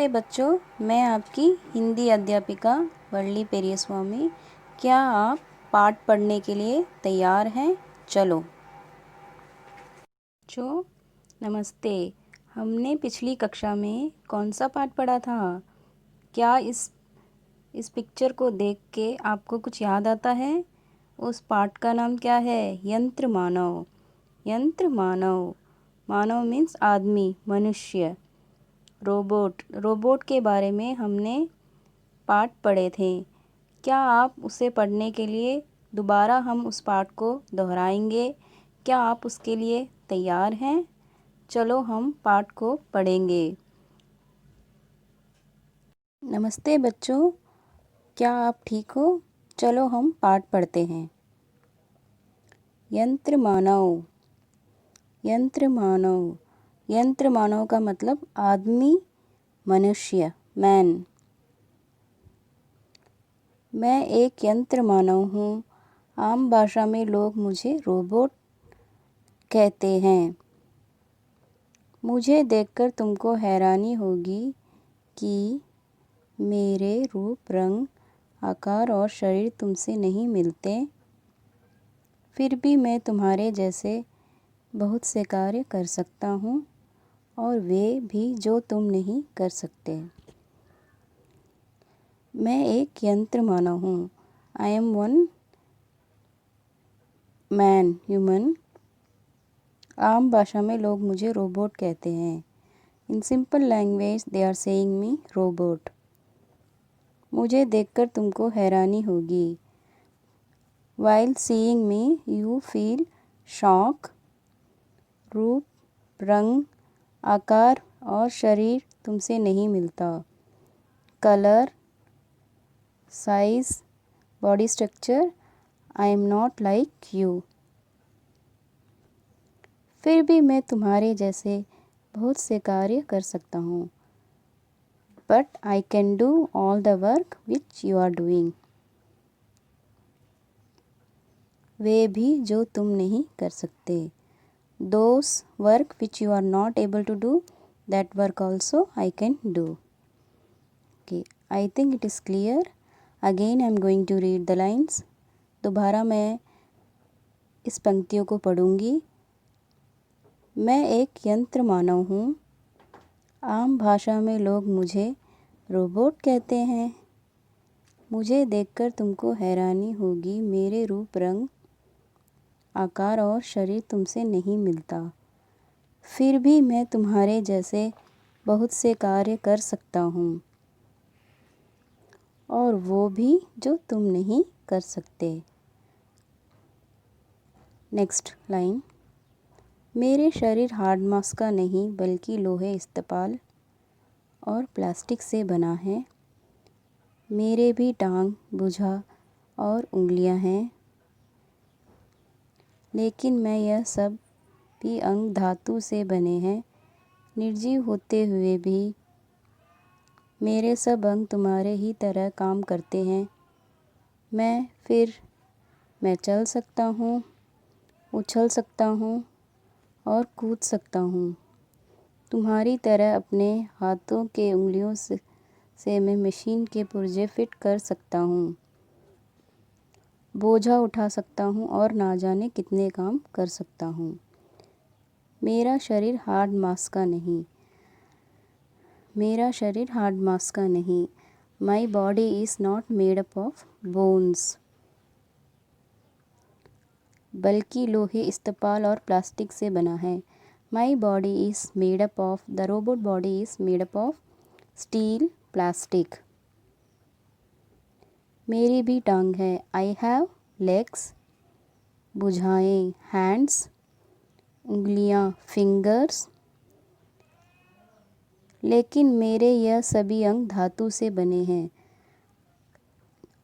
नमस्ते बच्चों, मैं आपकी हिंदी अध्यापिका वरली पेरियस्वामी। क्या आप पाठ पढ़ने के लिए तैयार हैं? चलो बच्चों, नमस्ते। हमने पिछली कक्षा में कौन सा पाठ पढ़ा था? क्या इस पिक्चर को देख के आपको कुछ याद आता है? उस पाठ का नाम क्या है? यंत्र मानव। यंत्र मानव, मानव मीन्स आदमी, मनुष्य। रोबोट के बारे में हमने पाठ पढ़े थे। क्या आप उसे पढ़ने के लिए दोबारा हम उस पाठ को दोहराएंगे? क्या आप उसके लिए तैयार हैं? चलो हम पाठ को पढ़ेंगे। नमस्ते बच्चों, क्या आप ठीक हो? चलो हम पाठ पढ़ते हैं। यंत्र मानव। यंत्र मानव, यंत्र मानव का मतलब आदमी, मनुष्य, मैन। मैं एक यंत्र मानव हूँ। आम भाषा में लोग मुझे रोबोट कहते हैं। मुझे देखकर तुमको हैरानी होगी कि मेरे रूप, रंग, आकार और शरीर तुमसे नहीं मिलते। फिर भी मैं तुम्हारे जैसे बहुत से कार्य कर सकता हूँ, और वे भी जो तुम नहीं कर सकते। मैं एक यंत्र मानव हूँ। I am one man, human. आम भाषा में लोग मुझे रोबोट कहते हैं। In simple language they are saying me robot. मुझे देखकर तुमको हैरानी होगी। While seeing me you feel shock. रूप, रंग, आकार और शरीर तुमसे नहीं मिलता। Colour, size, body structure, I am not like you. फिर भी मैं तुम्हारे जैसे बहुत से कार्य कर सकता हूँ। But I can do all the work which you are doing. वे भी जो तुम नहीं कर सकते। Those work which you are not able to do, that work also I can do. Okay, I think it is clear. Again I am going to read the lines. दोबारा मैं इस पंक्तियों को पढ़ूंगी। मैं एक यंत्र मानव हूँ। आम भाषा में लोग मुझे रोबोट कहते हैं। मुझे देखकर तुमको हैरानी होगी। मेरे रूप, रंग, आकार और शरीर तुमसे नहीं मिलता। फिर भी मैं तुम्हारे जैसे बहुत से कार्य कर सकता हूँ, और वो भी जो तुम नहीं कर सकते। Next line. मेरे शरीर हार्ड मास का नहीं बल्कि लोहे, इस्पात और प्लास्टिक से बना है। मेरे भी टांग, भुजा और उंगलियां हैं, लेकिन मैं यह सब भी अंग धातु से बने हैं। निर्जीव होते हुए भी मेरे सब अंग तुम्हारे ही तरह काम करते हैं। मैं चल सकता हूँ, उछल सकता हूँ और कूद सकता हूँ। तुम्हारी तरह अपने हाथों के उंगलियों से मैं मशीन के पुर्जे फिट कर सकता हूँ, बोझा उठा सकता हूँ और ना जाने कितने काम कर सकता हूँ। मेरा शरीर हार्ड मांस का नहीं। मेरा शरीर हार्ड मांस का नहीं। My body is not made up of bones, बल्कि लोहे, इस्पात और प्लास्टिक से बना है। My body is made up of, the robot body is made up of steel, plastic. मेरी भी टांग है। I have legs. भुजाएं, हैंड्स। उंगलियां, फिंगर्स। लेकिन मेरे यह सभी अंग धातु से बने हैं।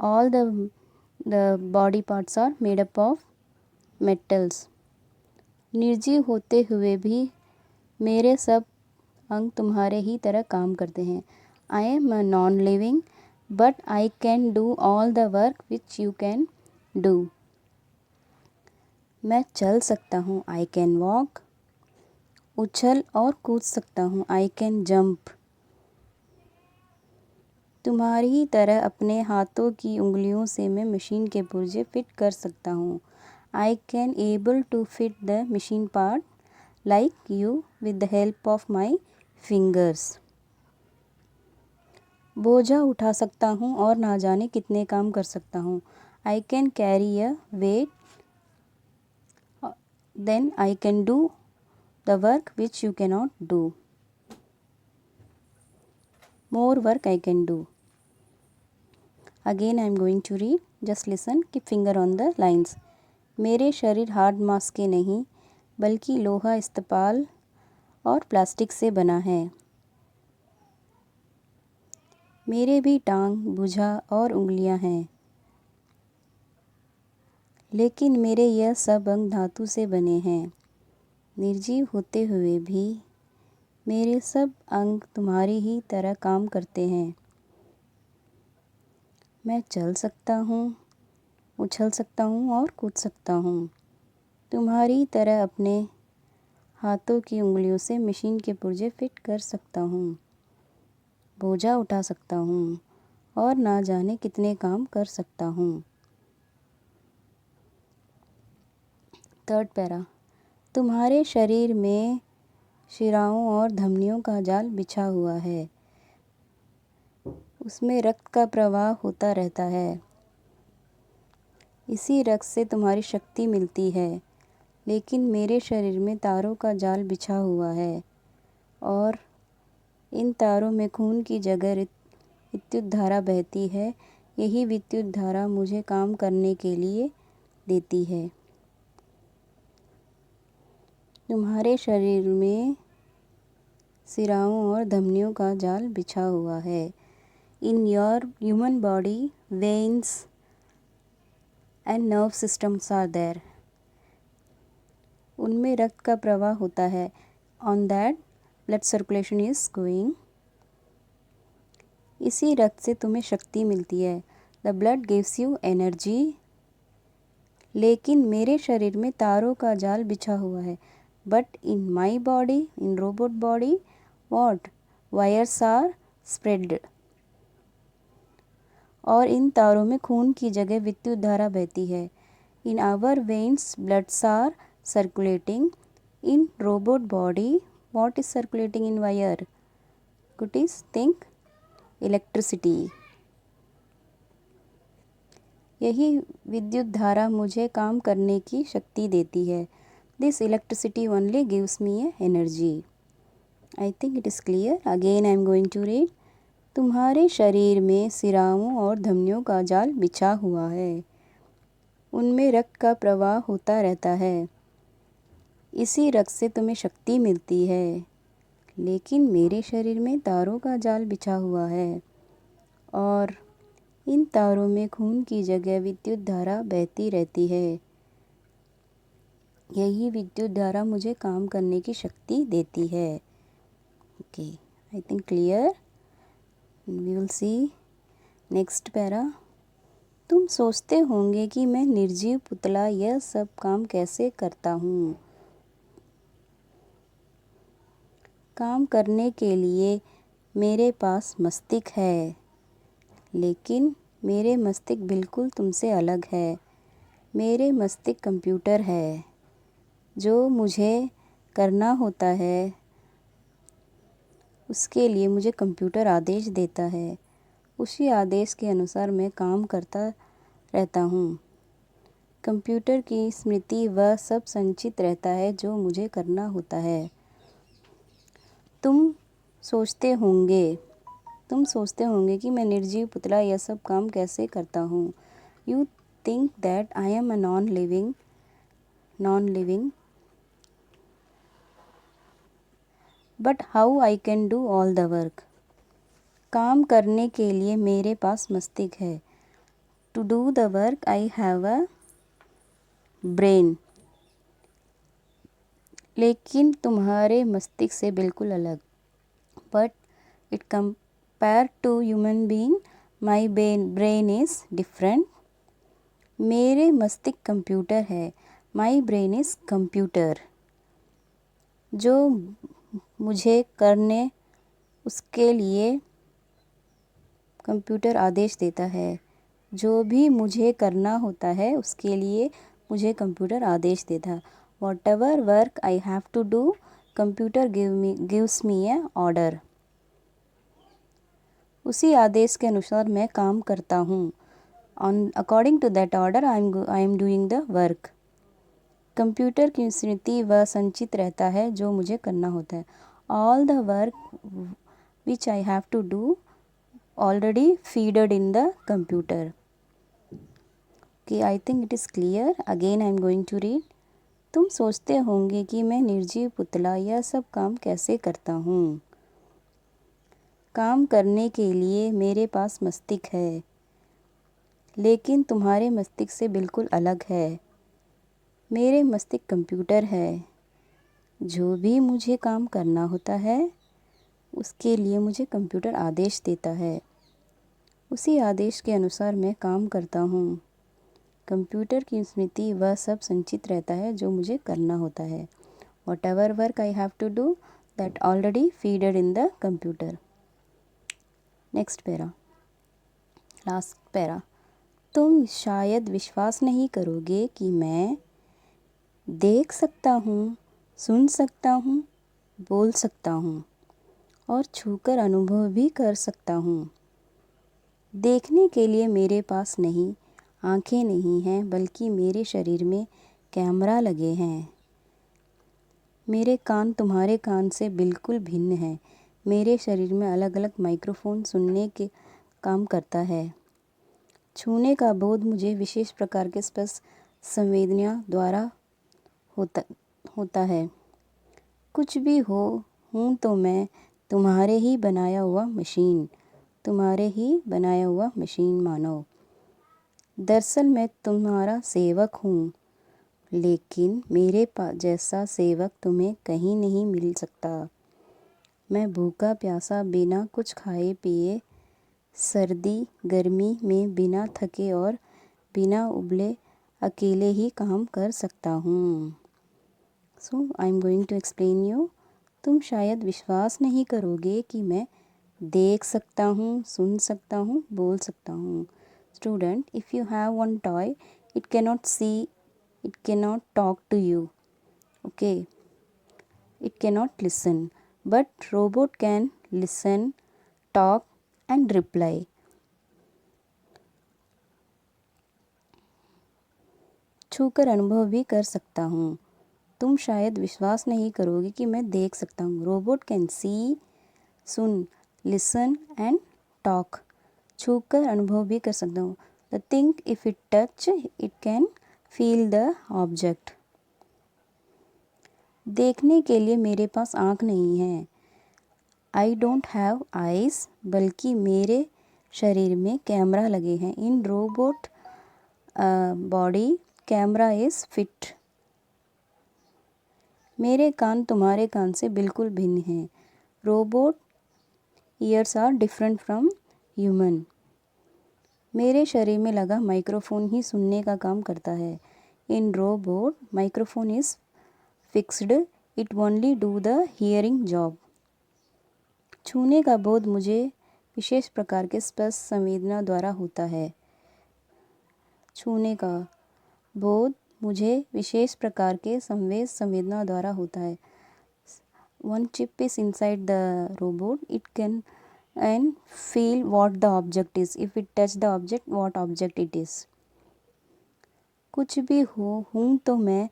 All the body parts are made up of metals. निर्जीव होते हुए भी मेरे सब अंग तुम्हारे ही तरह काम करते हैं। आई am a non living, but I can do all the work which you can do. मैं चल सकता हूँ। I can walk. उछल और कूद सकता हूँ। I can jump. तुम्हारी ही तरह अपने हाथों की उंगलियों से मैं मशीन के पुर्जे फिट कर सकता हूँ। I can able to fit the machine part like you with the help of my fingers. बोझा उठा सकता हूँ और ना जाने कितने काम कर सकता हूँ। I can carry a weight then I can do the work which you cannot do. More work I can do. Again I am going to read, just listen, keep finger on the lines. मेरे शरीर hard मांस के नहीं बल्कि लोहा, इस्पात और plastic से बना है। मेरे भी टांग, भुजा और उंगलियां हैं, लेकिन मेरे यह सब अंग धातु से बने हैं। निर्जीव होते हुए भी मेरे सब अंग तुम्हारी ही तरह काम करते हैं। मैं चल सकता हूँ, उछल सकता हूँ और कूद सकता हूँ। तुम्हारी तरह अपने हाथों की उंगलियों से मशीन के पुर्जे फिट कर सकता हूँ। बोझा उठा सकता हूँ और ना जाने कितने काम कर सकता हूँ। Third para. तुम्हारे शरीर में शिराओं और धमनियों का जाल बिछा हुआ है। उसमें रक्त का प्रवाह होता रहता है। इसी रक्त से तुम्हारी शक्ति मिलती है, लेकिन मेरे शरीर में तारों का जाल बिछा हुआ है और इन तारों में खून की जगह विद्युत धारा बहती है। यही विद्युत धारा मुझे काम करने के लिए देती है। तुम्हारे शरीर में सिराओं और धमनियों का जाल बिछा हुआ है। In your human body veins and nerve systems are there. उनमें रक्त का प्रवाह होता है। On that blood circulation is going. इसी रक्त से तुम्हें शक्ति मिलती है। The blood gives you energy. लेकिन मेरे शरीर में तारों का जाल बिछा हुआ है। But in my body, in robot body, what wires are spread. और इन तारों में खून की जगह विद्युत धारा बहती है। In our veins bloods are circulating. In robot body what is circulating in wire? Could is think electricity. यही विद्युत धारा मुझे काम करने की शक्ति देती है। This electricity only gives me a energy. I think it is clear. Again I am going to read. तुम्हारे शरीर में सिराओं और धमनियों का जाल बिछा हुआ है। उनमें रक्त का प्रवाह होता रहता है। इसी रक्त से तुम्हें शक्ति मिलती है, लेकिन मेरे शरीर में तारों का जाल बिछा हुआ है और इन तारों में खून की जगह विद्युत धारा बहती रहती है। यही विद्युत धारा मुझे काम करने की शक्ति देती है। Okay, I think clear. We will see next para. तुम सोचते होंगे कि मैं निर्जीव पुतला यह सब काम कैसे करता हूँ। काम करने के लिए मेरे पास मस्तिष्क है, लेकिन मेरे मस्तिष्क बिल्कुल तुमसे अलग है। मेरे मस्तिष्क कंप्यूटर है। जो मुझे करना होता है उसके लिए मुझे कंप्यूटर आदेश देता है। उसी आदेश के अनुसार मैं काम करता रहता हूँ। कंप्यूटर की स्मृति वह सब संचित रहता है जो मुझे करना होता है। तुम सोचते होंगे कि मैं निर्जीव पुतला यह सब काम कैसे करता हूँ। You think that I am a non living but how I can do all the work. काम करने के लिए मेरे पास मस्तिष्क है। To do the work I have a brain. लेकिन तुम्हारे मस्तिष्क से बिल्कुल अलग। But it compare to human being my brain is different. मेरे मस्तिष्क कंप्यूटर है। My brain is computer. जो मुझे करने उसके लिए कंप्यूटर आदेश देता है। जो भी मुझे करना होता है उसके लिए मुझे कंप्यूटर आदेश देता है। Whatever work I have to do, computer gives me a order. उसी आदेश के अनुसार मैं काम करता हूँ। According to that order I am doing the work. Computer की स्मृति वह संचित रहता है जो मुझे करना होता है। All the work which I have to do already feeded in the computer. Okay, I think it is clear. Again I am going to read. तुम सोचते होंगे कि मैं निर्जीव पुतला यह सब काम कैसे करता हूँ। काम करने के लिए मेरे पास मस्तिष्क है, लेकिन तुम्हारे मस्तिष्क से बिल्कुल अलग है। मेरे मस्तिष्क कंप्यूटर है। जो भी मुझे काम करना होता है उसके लिए मुझे कंप्यूटर आदेश देता है। उसी आदेश के अनुसार मैं काम करता हूँ। कंप्यूटर की स्मृति वह सब संचित रहता है जो मुझे करना होता है। Whatever work I have to do that already feeded in the computer. Next para, last para. तुम शायद विश्वास नहीं करोगे कि मैं देख सकता हूँ, सुन सकता हूँ, बोल सकता हूँ और छूकर अनुभव भी कर सकता हूँ। देखने के लिए मेरे पास नहीं आँखें नहीं हैं, बल्कि मेरे शरीर में कैमरा लगे हैं। मेरे कान तुम्हारे कान से बिल्कुल भिन्न हैं। मेरे शरीर में अलग अलग माइक्रोफोन सुनने के काम करता है। छूने का बोध मुझे विशेष प्रकार के स्पर्श संवेदना द्वारा होता है। कुछ भी हो, हूँ तो मैं तुम्हारे ही बनाया हुआ मशीन मानो। दरअसल मैं तुम्हारा सेवक हूँ, लेकिन मेरे जैसा सेवक तुम्हें कहीं नहीं मिल सकता। मैं भूखा प्यासा बिना कुछ खाए पिए सर्दी गर्मी में बिना थके और बिना उबले अकेले ही काम कर सकता हूँ। So I am going to explain you. तुम शायद विश्वास नहीं करोगे कि मैं देख सकता हूँ, सुन सकता हूँ, बोल सकता हूँ। Student, if you have one toy, it cannot see, it cannot talk to you. Okay, it cannot listen, but robot can listen, talk and reply. छूकर अनुभव भी कर सकता हूँ। तुम शायद विश्वास नहीं करोगे कि मैं देख सकता हूँ। Robot can see, soon, listen and talk. छूकर अनुभव भी कर सकता हूँ। The thing, if it touch, it can feel the object. देखने के लिए मेरे पास आँख नहीं है। I don't have eyes, बल्कि मेरे शरीर में कैमरा लगे हैं। In robot body, camera is fit. मेरे कान तुम्हारे कान से बिल्कुल भिन्न हैं। Robot ears are different from human. मेरे शरीर में लगा माइक्रोफोन ही सुनने का काम करता है। In robot microphone is fixed, it only do the hearing job. छूने का बोध मुझे विशेष प्रकार के स्पर्श संवेदना द्वारा होता है। छूने का बोध मुझे विशेष प्रकार के संवेदना द्वारा होता है। One chip is inside the robot, it can and feel what the object is. If it touch the object, what object it is. कुछ भी हो, हूँ तो मैं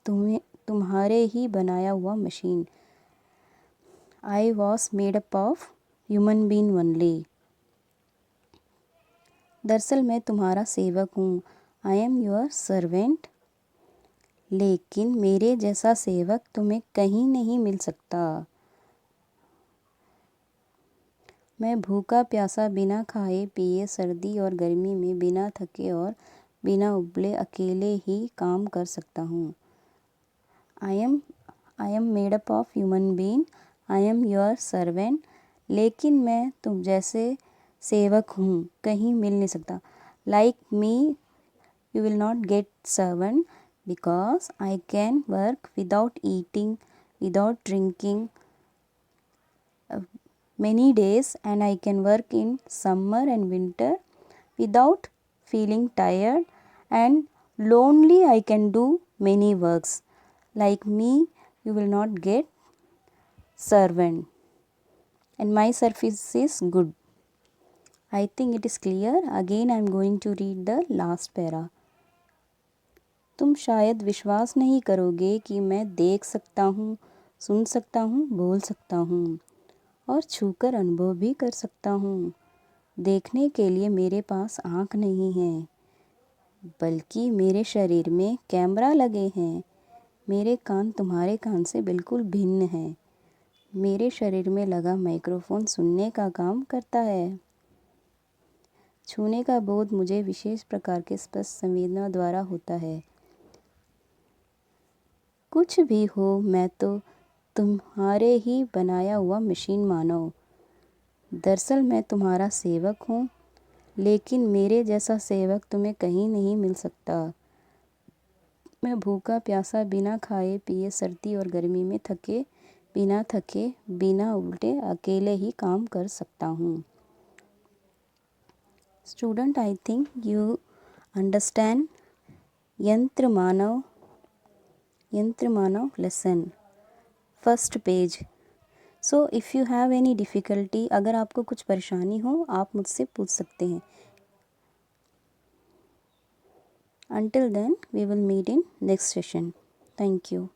तुम्हारे ही बनाया हुआ machine. I was made up of human being only. दरअसल मैं तुम्हारा सेवक हूँ। I am your servant. लेकिन मेरे जैसा सेवक तुम्हें कहीं नहीं मिल सकता। मैं भूखा प्यासा बिना खाए पिए सर्दी और गर्मी में बिना थके और बिना उबले अकेले ही काम कर सकता हूँ। I M made up of human being, I am your servant. लेकिन मैं तुम जैसे सेवक हूँ, कहीं मिल नहीं सकता। Like me you will not gate servant because I can work without eating, without drinking, many days and I can work in summer and winter without feeling tired and lonely. I can do many works. Like me, you will not get servant and my service is good. I think it is clear. Again I am going to read the last para. तुम शायद विश्वास नहीं करोगे कि मैं देख सकता हूँ, सुन सकता हूँ, बोल सकता हूँ और छूकर अनुभव भी कर सकता हूँ। देखने के लिए मेरे पास आँख नहीं है, बल्कि मेरे शरीर में कैमरा लगे हैं। मेरे कान तुम्हारे कान से बिल्कुल भिन्न हैं। मेरे शरीर में लगा माइक्रोफोन सुनने का काम करता है। छूने का बोध मुझे विशेष प्रकार के स्पर्श संवेदना द्वारा होता है। कुछ भी हो, मैं तो तुम्हारे ही बनाया हुआ मशीन मानो। दरअसल मैं तुम्हारा सेवक हूँ, लेकिन मेरे जैसा सेवक तुम्हें कहीं नहीं मिल सकता। मैं भूखा प्यासा, बिना खाए पिए, सर्दी और गर्मी में बिना थके, बिना उल्टे, अकेले ही काम कर सकता हूँ। Student, I think you understand यंत्र मानव lesson first page. So if you have any difficulty, अगर आपको कुछ परेशानी हो आप मुझसे पूछ सकते हैं। Until then, we will meet in next session. Thank you.